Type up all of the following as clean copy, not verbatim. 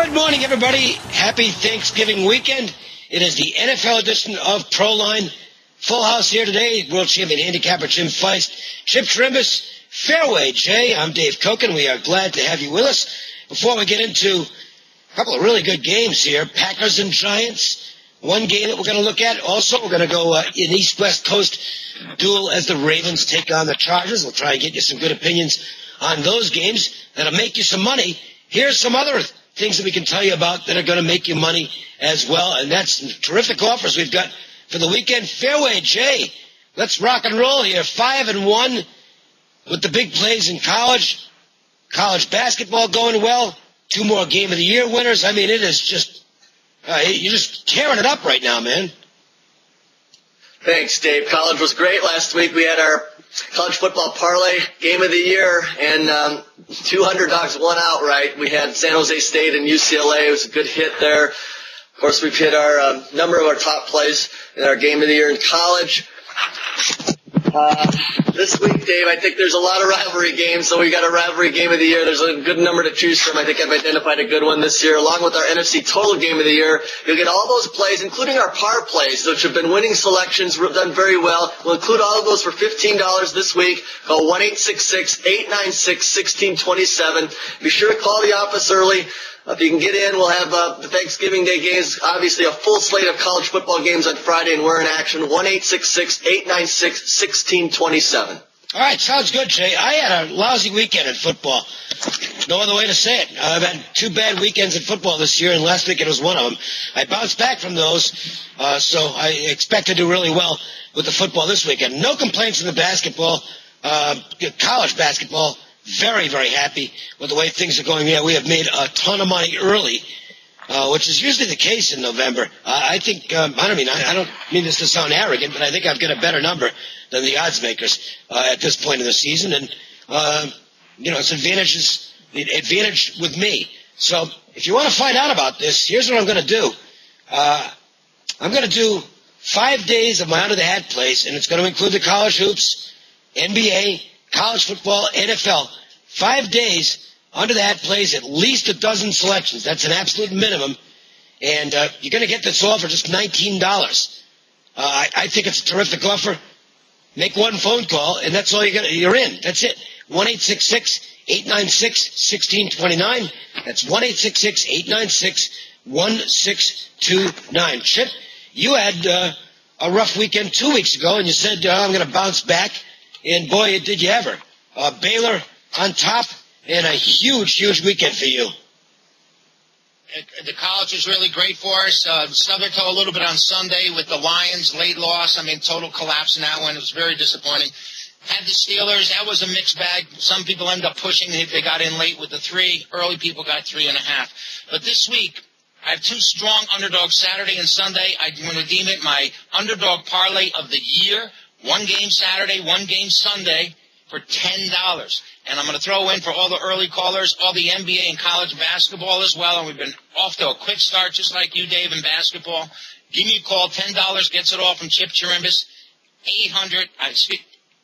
Good morning, everybody. Happy Thanksgiving weekend. It is the NFL edition of Proline. Full house here today. World champion handicapper Jim Feist, Chip Chirimbes, Fairway. Jay, I'm Dave Cokin. We are glad to have you with us. Before we get into a couple of really good games here, Packers and Giants. One game that we're going to look at. Also, we're going to go an East-West Coast duel as the Ravens take on the Chargers. We'll try and get you some good opinions on those games that'll make you some money. Here's some other things that we can tell you about that are going to make you money as well, and that's some terrific offers we've got for the weekend. Fairway, Jay, let's rock and roll here. 5-1 with the big plays in college. College basketball going well. 2 more Game of the Year winners. I mean, it is just, you're just tearing it up right now, man. Thanks, Dave. College was great last week. We had our college football parlay Game of the Year, and 2 underdogs won outright. We had San Jose State and UCLA. It was a good hit there. Of course, we've hit our number of our top plays in our Game of the Year in college. This week, Dave, I think there's a lot of rivalry games, so we got a rivalry Game of the Year. There's a good number to choose from. I think I've identified a good one this year. Along with our NFC Total Game of the Year, you'll get all those plays, including our par plays, which have been winning selections, done very well. We'll include all of those for $15 this week. Call 1-866-896-1627. Be sure to call the office early. If you can get in, we'll have the Thanksgiving Day games, obviously a full slate of college football games on Friday, and we're in action. 1-866-896-1627. All right, sounds good, Jay. I had a lousy weekend in football. No other way to say it. I've had 2 bad weekends in football this year, and last weekend was one of them. I bounced back from those, so I expect to do really well with the football this weekend. No complaints in the basketball, college basketball. Very, very happy with the way things are going. Yeah, we have made a ton of money early, which is usually the case in November. I think, I don't mean this to sound arrogant, but I think I've got a better number than the odds makers at this point of the season. And, it's advantage with me. So if you want to find out about this, here's what I'm going to do. I'm going to do 5 days of my Under the Hat plays, and it's going to include the college hoops, NBA, college football, NFL. 5 days, Under the Hat plays at least a dozen selections. That's an absolute minimum. And you're going to get this all for just $19. I think it's a terrific offer. Make one phone call, and that's all you're in. That's it. 1-866-896-1629. That's 1-866-896-1629. Chip, you had a rough weekend 2 weeks ago, and you said, I'm going to bounce back. And, boy, did you ever. Baylor on top, and a huge, huge weekend for you. The college was really great for us. Stubbed our toe a little bit on Sunday with the Lions, late loss. Total collapse in that one. It was very disappointing. Had the Steelers. That was a mixed bag. Some people ended up pushing. They got in late with the 3. Early people got 3.5. But this week, I have 2 strong underdogs Saturday and Sunday. I'm going to deem it my underdog parlay of the year. 1 game Saturday, 1 game Sunday for $10. And I'm going to throw in for all the early callers, all the NBA and college basketball as well. And we've been off to a quick start, just like you, Dave, in basketball. Give me a call. $10 gets it all from Chip Chirimbes.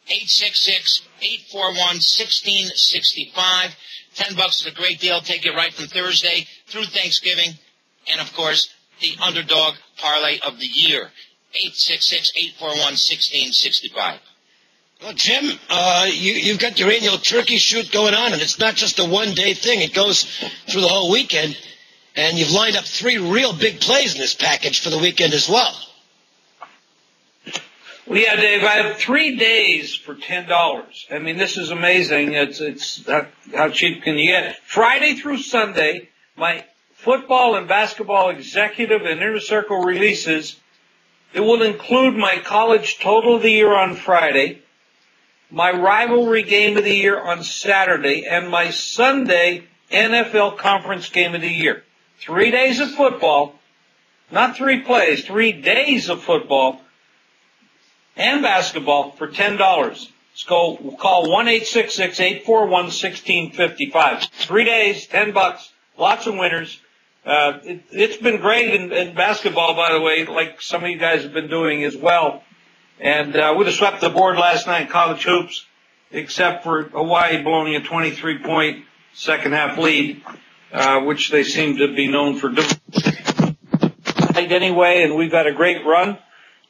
866-841-1665. $10 is a great deal. Take it right from Thursday through Thanksgiving. And, of course, the underdog parlay of the year. 866-841-1665. Well, Jim, you've got your annual turkey shoot going on, and it's not just a one-day thing. It goes through the whole weekend, and you've lined up 3 real big plays in this package for the weekend as well. Well, yeah, Dave, I have 3 days for $10. This is amazing. It's how cheap can you get? Friday through Sunday, my football and basketball executive and inner circle releases. It will include my college total of the year on Friday, my rivalry game of the year on Saturday, and my Sunday NFL conference game of the year. 3 days of football, not 3 plays, 3 days of football and basketball for $10. Let's go. We'll call 1-866-841-1655. 3 days, $10, lots of winners. It's been great in basketball, by the way, like some of you guys have been doing as well. And we would have swept the board last night in college hoops, except for Hawaii blowing a 23-point second-half lead. which they seem to be known for doing anyway, and we've got a great run.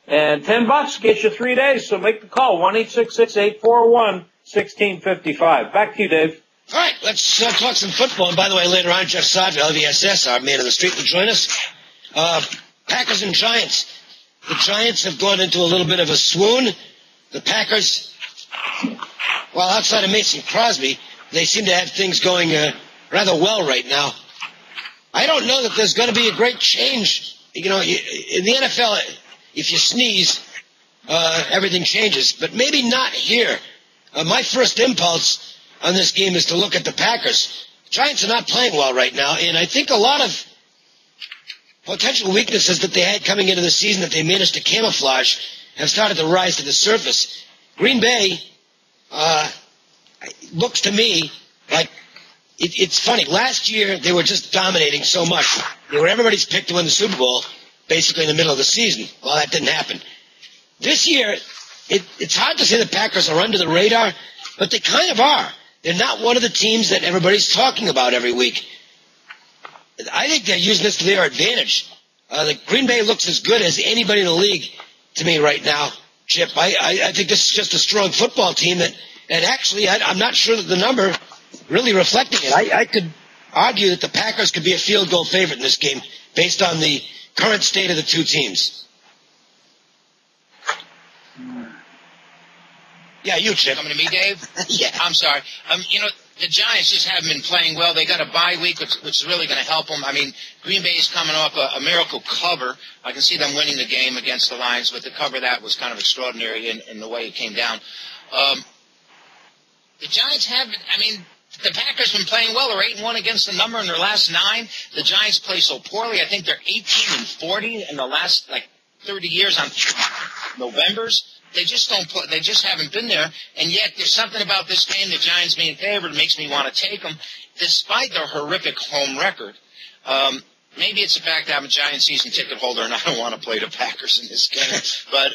And $10 gets you 3 days, so make the call, 1-866-841-1655. Back to you, Dave. All right, let's talk some football. And by the way, later on, Jeff Sod, LVSS, our man of the street, will join us. Packers and Giants. The Giants have gone into a little bit of a swoon. The Packers, well, outside of Mason Crosby, they seem to have things going rather well right now. I don't know that there's going to be a great change. You know, in the NFL, if you sneeze, everything changes. But maybe not here. My first impulse on this game is to look at the Packers. The Giants are not playing well right now, and I think a lot of potential weaknesses that they had coming into the season that they managed to camouflage have started to rise to the surface. Green Bay looks to me like it's funny. Last year, they were just dominating so much. They were everybody's pick to win the Super Bowl, basically in the middle of the season. Well, that didn't happen. This year, it's hard to say the Packers are under the radar, but they kind of are. They're not one of the teams that everybody's talking about every week. I think they're using this to their advantage. The Green Bay looks as good as anybody in the league to me right now, Chip. I think this is just a strong football team and actually, I'm not sure that the number really reflecting it. I could argue that the Packers could be a field goal favorite in this game based on the current state of the two teams. Yeah, you, Chip. Coming to me, Dave? Yeah. I'm sorry. The Giants just haven't been playing well. They got a bye week, which is really going to help them. I mean, Green Bay's coming off a miracle cover. I can see them winning the game against the Lions, but the cover that was kind of extraordinary in the way it came down. The Giants haven't, the Packers have been playing well. They're 8-1 against the number in their last 9. The Giants play so poorly. I think they're 18-40 in the last, 30 years on Novembers. They just don't play. They just haven't been there. And yet there's something about this game, the Giants being favored, makes me want to take them, despite their horrific home record. Maybe it's the fact that I'm a Giants season ticket holder and I don't want to play the Packers in this game. But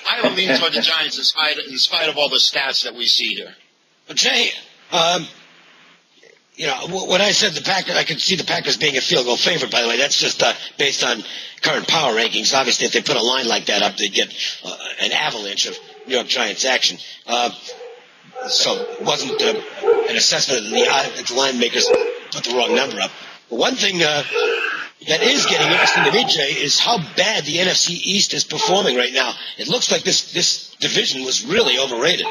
I will lean toward the Giants in spite of all the stats that we see here. But Jay, when I said the Packers, I could see the Packers being a field goal favorite, by the way. That's just based on current power rankings. Obviously, if they put a line like that up, they'd get an avalanche of New York Giants action. So it wasn't an assessment that the line makers put the wrong number up. But one thing that is getting interesting to me, Jay, is how bad the NFC East is performing right now. It looks like this division was really overrated.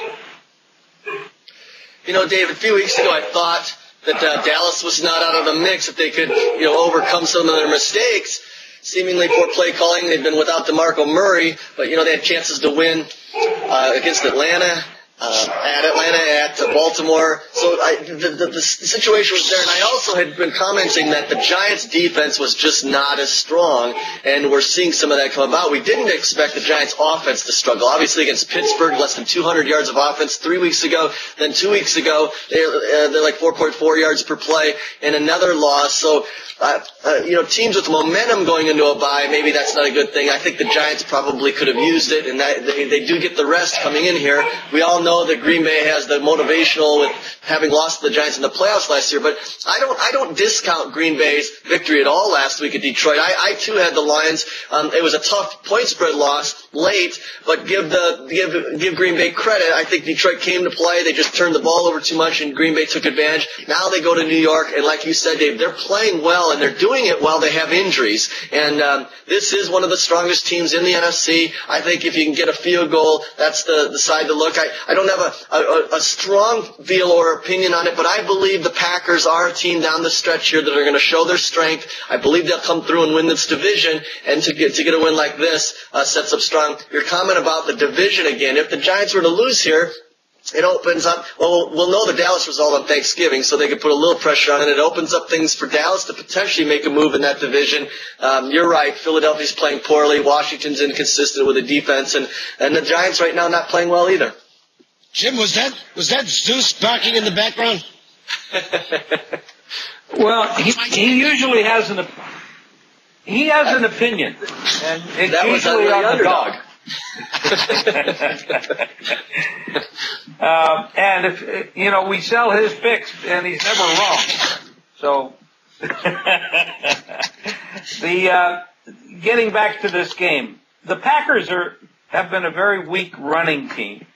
Dave, a few weeks ago I thought that Dallas was not out of the mix, that they could, overcome some of their mistakes. Seemingly poor play calling. They've been without DeMarco Murray, but, they had chances to win against Atlanta, at Baltimore. So the situation was there. And I also had been commenting that the Giants' defense was just not as strong, and we're seeing some of that come about. We didn't expect the Giants' offense to struggle. Obviously, against Pittsburgh, less than 200 yards of offense 3 weeks ago. Then 2 weeks ago, they're like 4.4 yards per play in another loss. So, teams with momentum going into a bye, maybe that's not a good thing. I think the Giants probably could have used it, and they do get the rest coming in here. We all know that Green Bay has the motivational with having lost to the Giants in the playoffs last year, but I don't discount Green Bay's victory at all last week at Detroit. I too had the Lions. It was a tough point spread loss late, but give Green Bay credit. I think Detroit came to play. They just turned the ball over too much, and Green Bay took advantage. Now they go to New York, and like you said, Dave, they're playing well, and they're doing it while they have injuries. And this is one of the strongest teams in the NFC. I think if you can get a field goal, that's the side to look. I don't have a strong feel or opinion on it, but I believe the Packers are a team down the stretch here that are going to show their strength. I believe they'll come through and win this division, and to get a win like this sets up strong. Your comment about the division again, if the Giants were to lose here, it opens up, we'll know the Dallas result on Thanksgiving, so they can put a little pressure on it. It opens up things for Dallas to potentially make a move in that division. You're right, Philadelphia's playing poorly, Washington's inconsistent with the defense, and the Giants right now not playing well either. Jim, was that Zeus barking in the background? Well, he usually has an opinion, and it's that usually was on the dog. And if we sell his picks, and he's never wrong. So Getting back to this game, the Packers have been a very weak running team.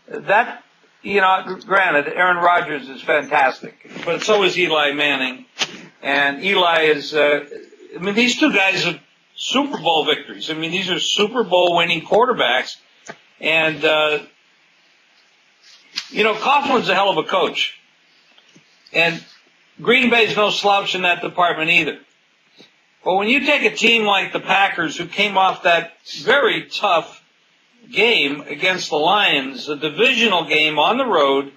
That, granted, Aaron Rodgers is fantastic, but so is Eli Manning. And Eli is, these two guys have Super Bowl victories. These are Super Bowl winning quarterbacks. And, Coughlin's a hell of a coach. And Green Bay's no slouch in that department either. But when you take a team like the Packers, who came off that very tough game against the Lions, a divisional game on the road,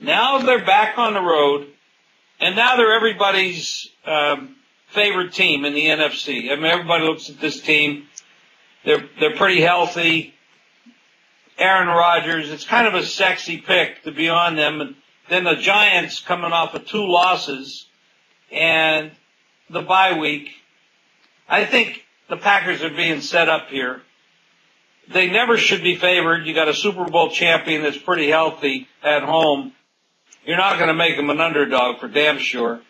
now they're back on the road, and now they're everybody's favorite team in the NFC. Everybody looks at this team. They're pretty healthy. Aaron Rodgers, it's kind of a sexy pick to be on them. And then the Giants coming off of 2 losses and the bye week. I think the Packers are being set up here. They never should be favored. You got a Super Bowl champion that's pretty healthy at home. You're not going to make them an underdog for damn sure.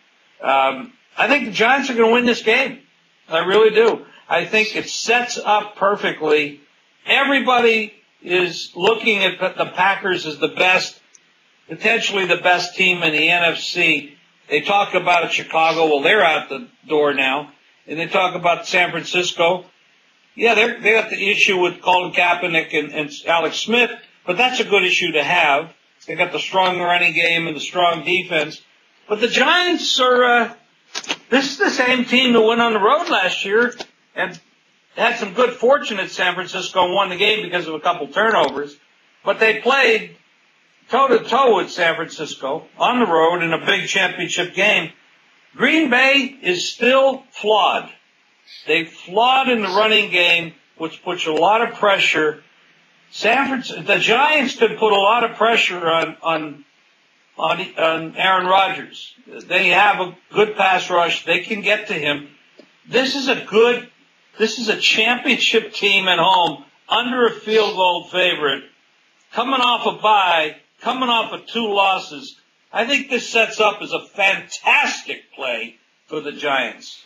I think the Giants are going to win this game. I really do. I think it sets up perfectly. Everybody is looking at the Packers as the best, potentially the best team in the NFC. They talk about Chicago. Well, they're out the door now. And they talk about San Francisco. Yeah, they got the issue with Colin Kaepernick and Alex Smith, but that's a good issue to have. They got the strong running game and the strong defense. But the Giants are, this is the same team that went on the road last year and had some good fortune at San Francisco and won the game because of a couple turnovers. But they played toe-to-toe with San Francisco on the road in a big championship game. Green Bay is still flawed. They flawed in the running game, which puts a lot of pressure. The Giants could put a lot of pressure on Aaron Rodgers. They have a good pass rush. They can get to him. This is a championship team at home, under a field goal favorite, coming off a bye, coming off of 2 losses. I think this sets up as a fantastic play for the Giants.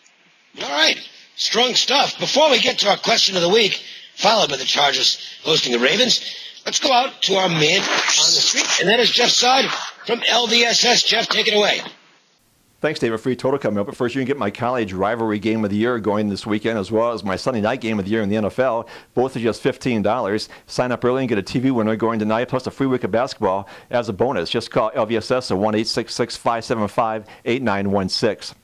All right. Strong stuff. Before we get to our question of the week, followed by the Chargers hosting the Ravens, let's go out to our man on the street, and that is Jeff Side from LVSS. Jeff, take it away. Thanks, David. Free total coming up. But first, you can get my college rivalry game of the year going this weekend, as well as my Sunday night game of the year in the NFL. Both are just $15. Sign up early and get a TV winner going tonight, plus a free week of basketball as a bonus. Just call LVSS at 1-866-575-8916.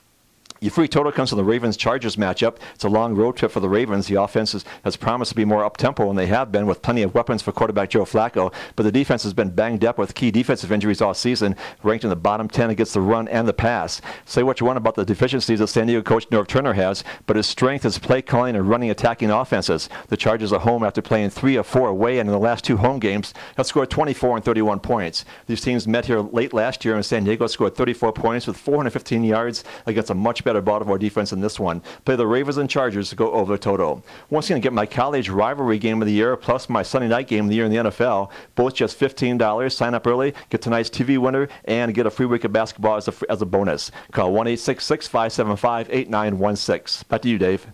Your free total comes from the Ravens-Chargers matchup. It's a long road trip for the Ravens. The offense has promised to be more up-tempo than they have been, with plenty of weapons for quarterback Joe Flacco. But the defense has been banged up with key defensive injuries all season, ranked in the bottom 10 against the run and the pass. Say what you want about the deficiencies that San Diego coach Norv Turner has, but his strength is play calling and running attacking offenses. The Chargers are home after playing 3 of 4 away, and in the last 2 home games have scored 24 and 31 points. These teams met here late last year, and San Diego scored 34 points with 415 yards against a much better Baltimore defense in this one. Play the Ravens and Chargers to go over the total. Once again, get my college rivalry game of the year plus my Sunday night game of the year in the NFL. Both just $15. Sign up early, get tonight's TV winner, and get a free week of basketball as a bonus. Call 1-866-575-8916. Back to you, Dave.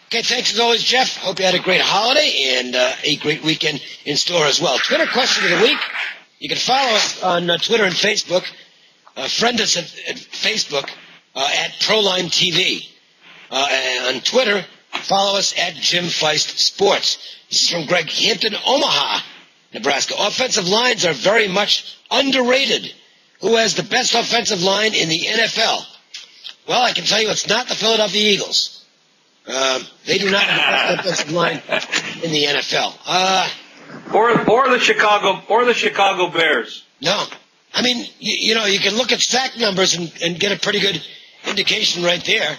Okay, thanks as always, Jeff. Hope you had a great holiday and a great weekend in store as well. Twitter question of the week. You can follow us on Twitter and Facebook. Friend us at Facebook. At Proline TV. On Twitter, follow us at Jim Feist Sports. This is from Greg Hampton, Omaha, Nebraska. Offensive lines are very much underrated. Who has the best offensive line in the NFL? Well, I can tell you it's not the Philadelphia Eagles. They do not have the best offensive line in the NFL. Or the Chicago Bears. No. I mean, you can look at sack numbers and get a pretty good indication right there.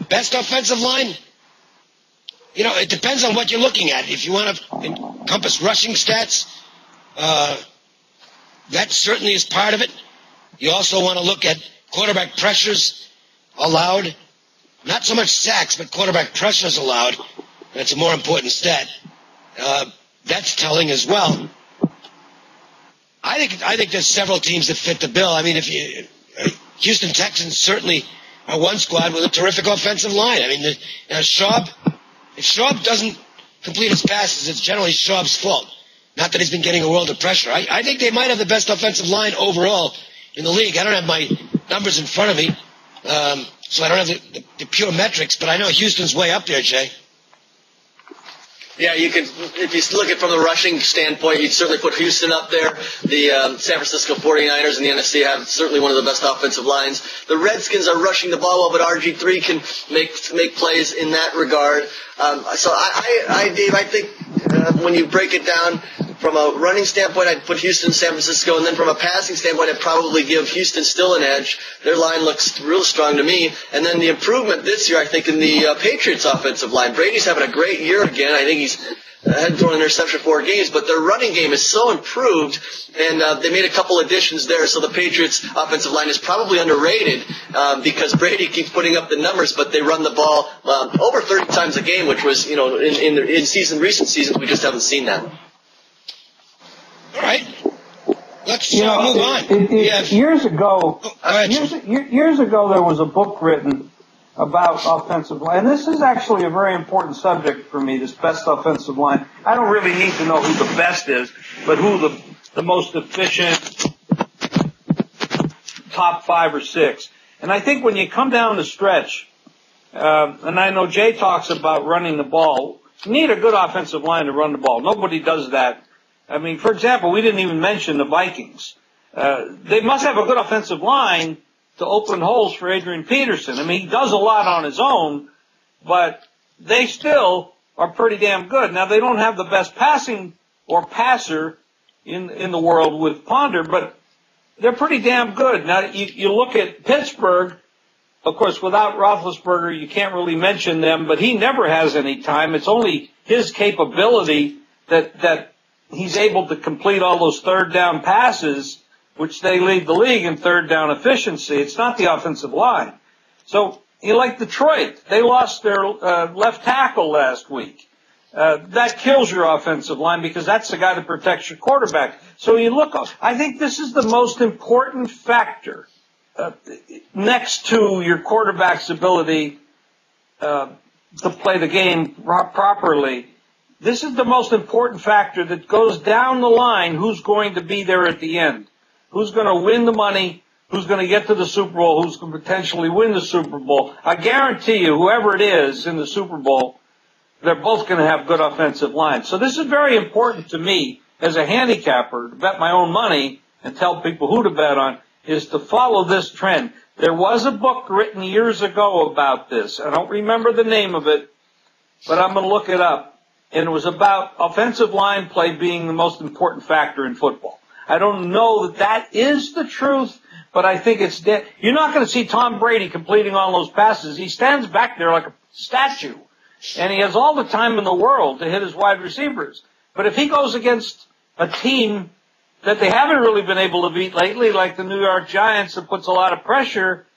Best offensive line, it depends on what you're looking at. If you want to encompass rushing stats, that certainly is part of it. You also want to look at quarterback pressures allowed. Not so much sacks, but quarterback pressures allowed. That's a more important stat. That's telling as well. I think there's several teams that fit the bill. I mean, if Houston Texans certainly are one squad with a terrific offensive line. I mean, if Schaub doesn't complete his passes, it's generally Schaub's fault. Not that he's been getting a world of pressure. I think they might have the best offensive line overall in the league. I don't have my numbers in front of me, so I don't have the pure metrics, but I know Houston's way up there, Jay. Yeah, you can. If you look at it from the rushing standpoint, you'd certainly put Houston up there. The San Francisco 49ers in the NFC have certainly one of the best offensive lines. The Redskins are rushing the ball well, but RG3 can make plays in that regard. So Dave, I think when you break it down from a running standpoint, I'd put Houston, San Francisco, and then from a passing standpoint, I'd probably give Houston still an edge. Their line looks real strong to me. And then the improvement this year, I think, in the Patriots' offensive line. Brady's having a great year again. I think he's hadn't thrown an interception 4 games, but their running game is so improved, and they made a couple additions there. So the Patriots' offensive line is probably underrated because Brady keeps putting up the numbers, but they run the ball over 30 times a game, which was, in recent seasons, we just haven't seen that. All right, let's move on. Years ago, there was a book written about offensive line. And this is actually a very important subject for me, this best offensive line. I don't really need to know who the best is, but who the most efficient top 5 or 6. And I think when you come down the stretch, and I know Jay talks about running the ball, you need a good offensive line to run the ball. Nobody does that. I mean, for example, we didn't even mention the Vikings. They must have a good offensive line to open holes for Adrian Peterson. I mean, he does a lot on his own, but they still are pretty damn good. Now, they don't have the best passing or passer in the world with Ponder, but they're pretty damn good. Now, you look at Pittsburgh, of course, without Roethlisberger, you can't really mention them, but he never has any time. It's only his capability that he's able to complete all those third down passes, which they lead the league in third down efficiency. It's not the offensive line. So, like Detroit, they lost their left tackle last week. That kills your offensive line because that's the guy that protects your quarterback. So you look, I think this is the most important factor next to your quarterback's ability to play the game properly. This is the most important factor that goes down the line who's going to be there at the end. Who's going to win the money, who's going to get to the Super Bowl, who's going to potentially win the Super Bowl. I guarantee you, whoever it is in the Super Bowl, they're both going to have good offensive lines. So this is very important to me as a handicapper to bet my own money and tell people who to bet on, is to follow this trend. There was a book written years ago about this. I don't remember the name of it, but I'm going to look it up. And it was about offensive line play being the most important factor in football. I don't know that is the truth, but I think it's dead. You're not going to see Tom Brady completing all those passes. He stands back there like a statue, and he has all the time in the world to hit his wide receivers. But if he goes against a team that they haven't really been able to beat lately, like the New York Giants, that puts a lot of pressure,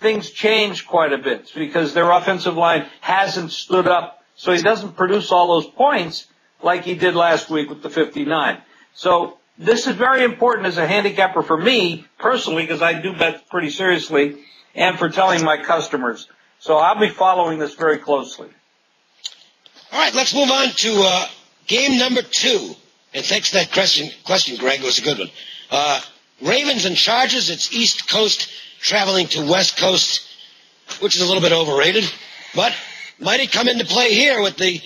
things change quite a bit because their offensive line hasn't stood up. So he doesn't produce all those points like he did last week with the 59. So this is very important as a handicapper for me personally, because I do bet pretty seriously, and for telling my customers. So I'll be following this very closely. All right, let's move on to game number 2. And thanks for that question, Greg. It was a good one. Ravens and Chargers. It's East Coast traveling to West Coast, which is a little bit overrated, but might it come into play here with the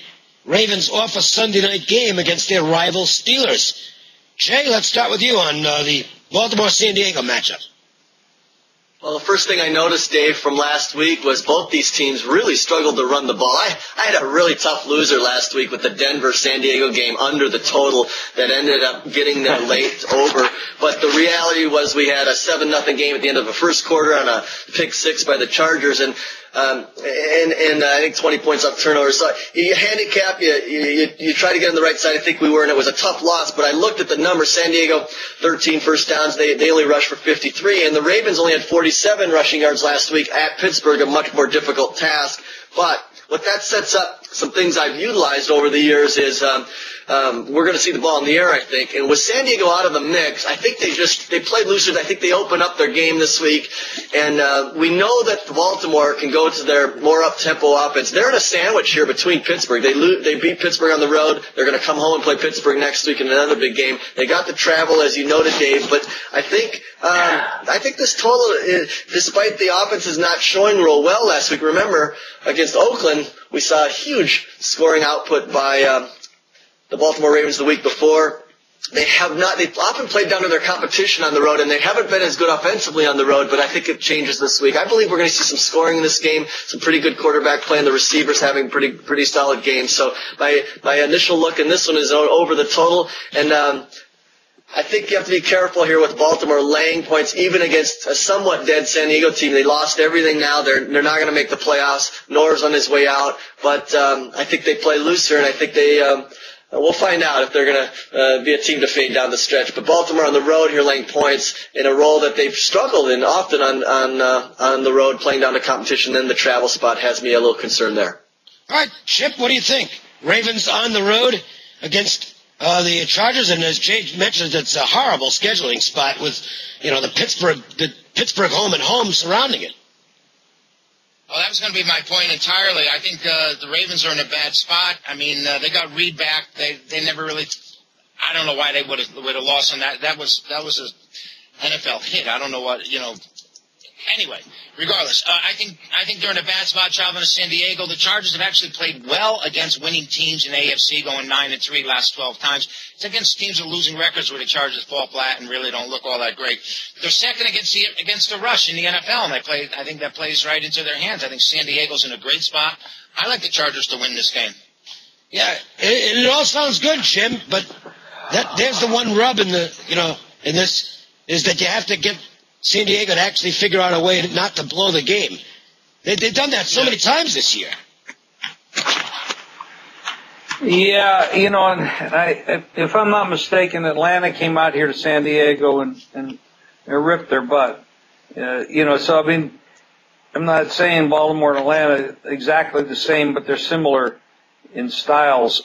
Ravens off a Sunday night game against their rival Steelers? Jay, let's start with you on the Baltimore-San Diego matchup. Well, the first thing I noticed, Dave, from last week was both these teams really struggled to run the ball. I had a really tough loser last week with the Denver-San Diego game under the total that ended up getting there late over. But the reality was we had a 7-0 game at the end of the first quarter on a pick 6 by the Chargers, and I think 20 points off turnovers. So you handicap, you try to get on the right side. I think we were, and it was a tough loss. But I looked at the numbers. San Diego, 13 first downs. They only rushed for 53, and the Ravens only had 47 rushing yards last week at Pittsburgh, a much more difficult task. But what that sets up some things I've utilized over the years is we're going to see the ball in the air, I think. And with San Diego out of the mix, I think they played looser. I think they opened up their game this week. And we know that Baltimore can go to their more up-tempo offense. They're in a sandwich here between Pittsburgh. They beat Pittsburgh on the road. They're going to come home and play Pittsburgh next week in another big game. They got the travel, as you noted, Dave. But I think this total, despite the offenses not showing real well last week, remember, against Oakland, we saw a huge scoring output by the Baltimore Ravens the week before. They've often played down to their competition on the road, and they haven't been as good offensively on the road, but I think it changes this week. I believe we're going to see some scoring in this game, some pretty good quarterback play, and the receivers having pretty solid games. So my initial look in this one is over the total, and I think you have to be careful here with Baltimore laying points, even against a somewhat dead San Diego team. They lost everything now. They're not going to make the playoffs. Norv's on his way out, but I think they play looser, and I think we'll find out if they're going to be a team to fade down the stretch. But Baltimore on the road here laying points in a role that they've struggled in often on the road, playing down the competition. Then the travel spot has me a little concerned there. All right, Chip, what do you think? Ravens on the road against the Chargers, and as Jay mentioned, it's a horrible scheduling spot with, the Pittsburgh home and home surrounding it. Well, that was going to be my point entirely. I think the Ravens are in a bad spot. I mean, they got Reed back. They never really. I don't know why they would have lost on that. That was a NFL hit. I don't know what. Anyway, regardless, I think they're in a bad spot traveling to San Diego. The Chargers have actually played well against winning teams in AFC, going 9-3 last 12 times. It's against teams with losing records where the Chargers fall flat and really don't look all that great. They're second against the rush in the NFL, and I think that plays right into their hands. I think San Diego's in a great spot. I like the Chargers to win this game. Yeah, it all sounds good, Jim, but there's the one rub in this is that you have to get San Diego to actually figure out a way not to blow the game. They've done that so many times this year. Yeah, and if I'm not mistaken, Atlanta came out here to San Diego and ripped their butt. So I mean, I'm not saying Baltimore and Atlanta exactly the same, but they're similar in styles.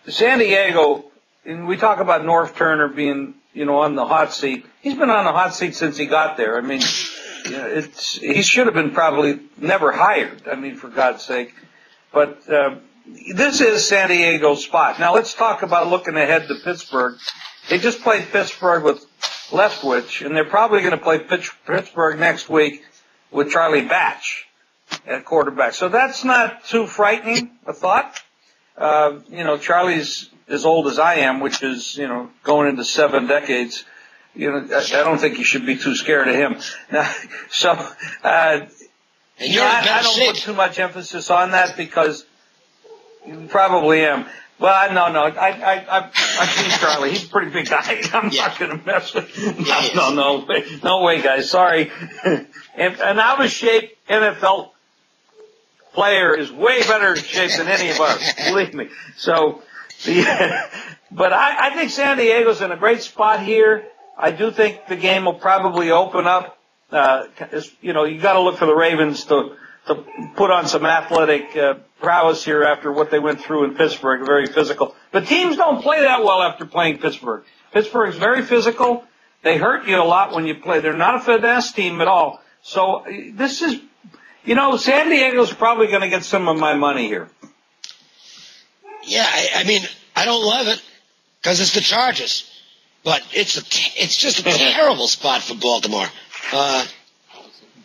San Diego, and we talk about North Turner being, on the hot seat. He's been on the hot seat since he got there. I mean, he should have been probably never hired. I mean, for God's sake. But this is San Diego's spot. Now let's talk about looking ahead to Pittsburgh. They just played Pittsburgh with Leftwich, and they're probably going to play Pittsburgh next week with Charlie Batch at quarterback. So that's not too frightening a thought. Charlie's as old as I am, which is, going into 7 decades. I don't think you should be too scared of him. I don't put too much emphasis on that because you probably am. Well, no, I've seen Charlie. He's a pretty big guy. I'm not going to mess with him. No way, guys. Sorry. An out-of-shape NFL player is way better in shape than any of us. Believe me. So, but I think San Diego's in a great spot here. I do think the game will probably open up. You got to look for the Ravens to put on some athletic prowess here after what they went through in Pittsburgh, very physical. But teams don't play that well after playing Pittsburgh. Pittsburgh's very physical. They hurt you a lot when you play. They're not a finesse team at all. So this is, San Diego's probably going to get some of my money here. Yeah, I mean, I don't love it because it's the Chargers, but it's just a terrible spot for Baltimore.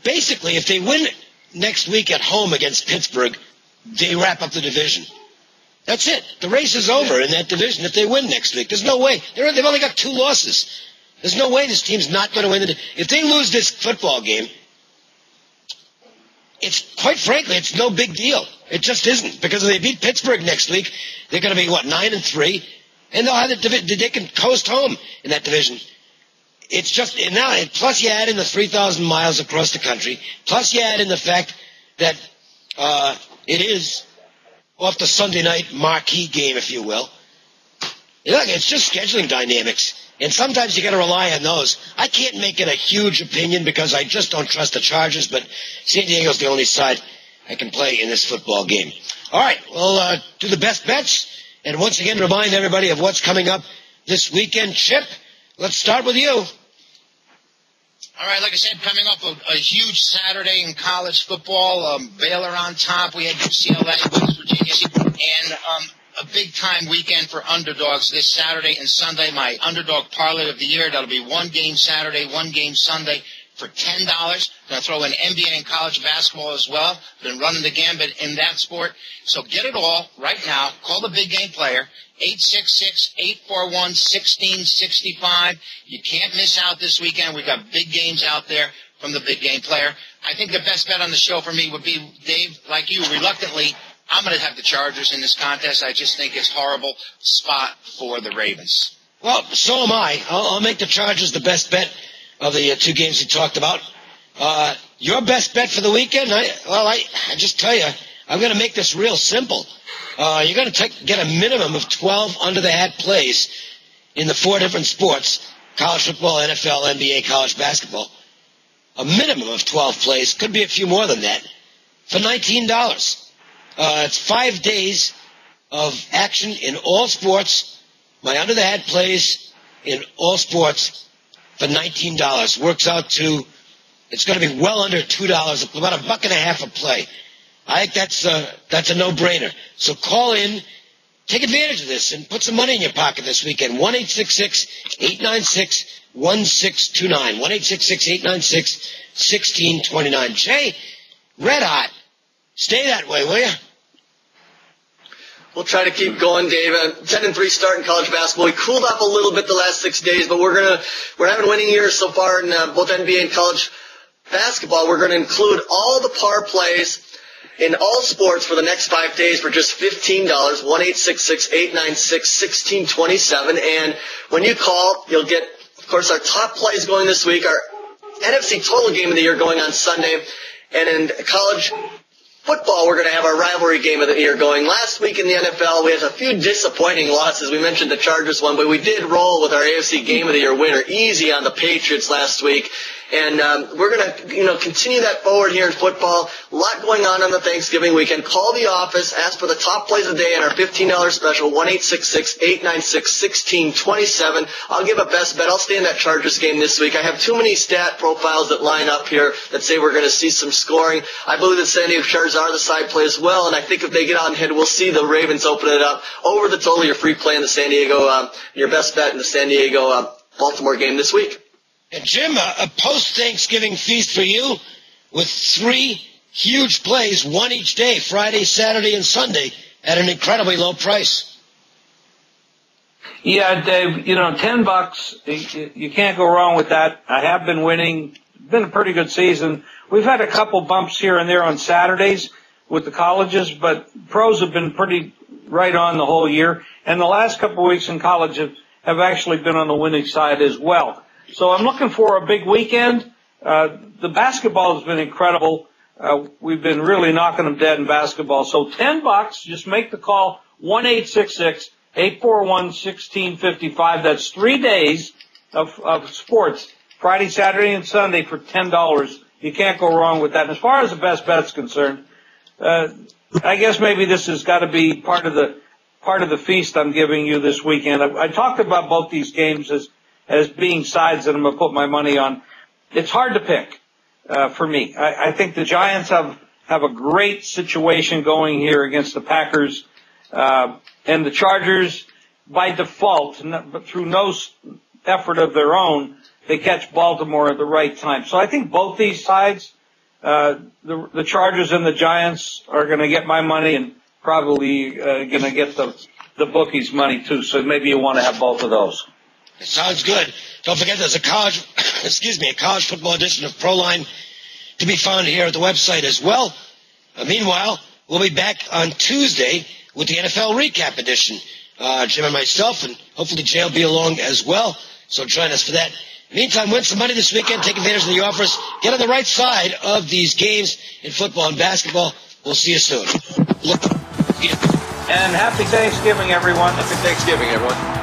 Basically, if they win next week at home against Pittsburgh, they wrap up the division. That's it. The race is over in that division if they win next week. There's no way. They've only got 2 losses. There's no way this team's not going to win. If they lose this football game, quite frankly, it's no big deal. It just isn't. Because if they beat Pittsburgh next week, they're going to be, 9-3, and they'll have they can coast home in that division. It's just, now, plus you add in the 3,000 miles across the country, plus you add in the fact that it is off the Sunday night marquee game, if you will. Look, it's just scheduling dynamics. And sometimes you got to rely on those. I can't make it a huge opinion because I just don't trust the Chargers, but San Diego's the only side I can play in this football game. All right, we'll do the best bets, and once again remind everybody of what's coming up this weekend. Chip, let's start with you. All right, like I said, coming up a huge Saturday in college football. Baylor on top. We had UCLA, West Virginia, and a big-time weekend for underdogs this Saturday and Sunday. My underdog parlay of the year, that'll be one game Saturday, one game Sunday for $10. I'm going to throw in NBA and college basketball as well. Been running the gambit in that sport. So get it all right now. Call the big game player, 866-841-1665. You can't miss out this weekend. We've got big games out there from the big game player. I think the best bet on the show for me would be, Dave, like you, reluctantly, I'm going to have the Chargers in this contest. I just think it's horrible spot for the Ravens. Well, so am I. I'll make the Chargers the best bet of the two games you talked about. Your best bet for the weekend? I just tell you, I'm going to make this real simple. You're going to get a minimum of 12 under-the-hat plays in the four different sports: college football, NFL, NBA, college basketball. A minimum of 12 plays. Could be a few more than that. For $19. It's 5 days of action in all sports. My under-the-hat plays in all sports for $19. Works out to, it's going to be well under $2, about $1.50 a play. I think that's a no-brainer. So call in, take advantage of this, and put some money in your pocket this weekend. 1-866-896-1629. 1-866-896-1629. Jay, red hot. Stay that way, will you? We'll try to keep going, Dave. 10-3 start in college basketball. We cooled off a little bit the last 6 days, but we're having winning years so far in both NBA and college basketball. We're going to include all the par plays in all sports for the next 5 days for just $15. 1-866-896-1627. And when you call, you'll get, of course, our top plays going this week, our NFC total game of the year going on Sunday, and in college football, we're going to have our rivalry game of the year going. Last week in the NFL, we had a few disappointing losses. We mentioned the Chargers one, but we did roll with our AFC game of the year winner easy on the Patriots last week. And we're going to, continue that forward here in football. A lot going on the Thanksgiving weekend. Call the office, ask for the top plays of the day in our $15 special, 1-866-896-1627. I'll give a best bet. I'll stay in that Chargers game this week. I have too many stat profiles that line up here that say we're going to see some scoring. I believe the San Diego Chargers are the side play as well, and I think if they get on ahead, we'll see the Ravens open it up over the total. Your free play in the San Diego, your best bet in the San Diego Baltimore game this week. And Jim, a post-Thanksgiving feast for you with 3 huge plays, one each day, Friday, Saturday, and Sunday, at an incredibly low price. Yeah, Dave, $10, you can't go wrong with that. I have been winning. It's been a pretty good season. We've had a couple bumps here and there on Saturdays with the colleges, but pros have been pretty right on the whole year. And the last couple of weeks in college have actually been on the winning side as well. So I'm looking for a big weekend. The basketball has been incredible. We've been really knocking them dead in basketball. So $10, just make the call, 1-866-841-1655. That's 3 days of sports, Friday, Saturday, and Sunday for $10. You can't go wrong with that. And as far as the best bet's concerned, I guess maybe this has got to be part of the feast I'm giving you this weekend. I talked about both these games as being sides that I'm going to put my money on. It's hard to pick for me. I think the Giants have a great situation going here against the Packers, and the Chargers, by default, but through no effort of their own, they catch Baltimore at the right time. So I think both these sides, the Chargers and the Giants, are going to get my money and probably going to get the bookies' money too. So maybe you want to have both of those. Sounds good. Don't forget there's a college football edition of ProLine to be found here at the website as well. Meanwhile, we'll be back on Tuesday with the NFL recap edition. Jim and myself, and hopefully Jay will be along as well. So join us for that. Meantime, win some money this weekend. Take advantage of the offers. Get on the right side of these games in football and basketball. We'll see you soon. And happy Thanksgiving, everyone. Happy Thanksgiving, everyone.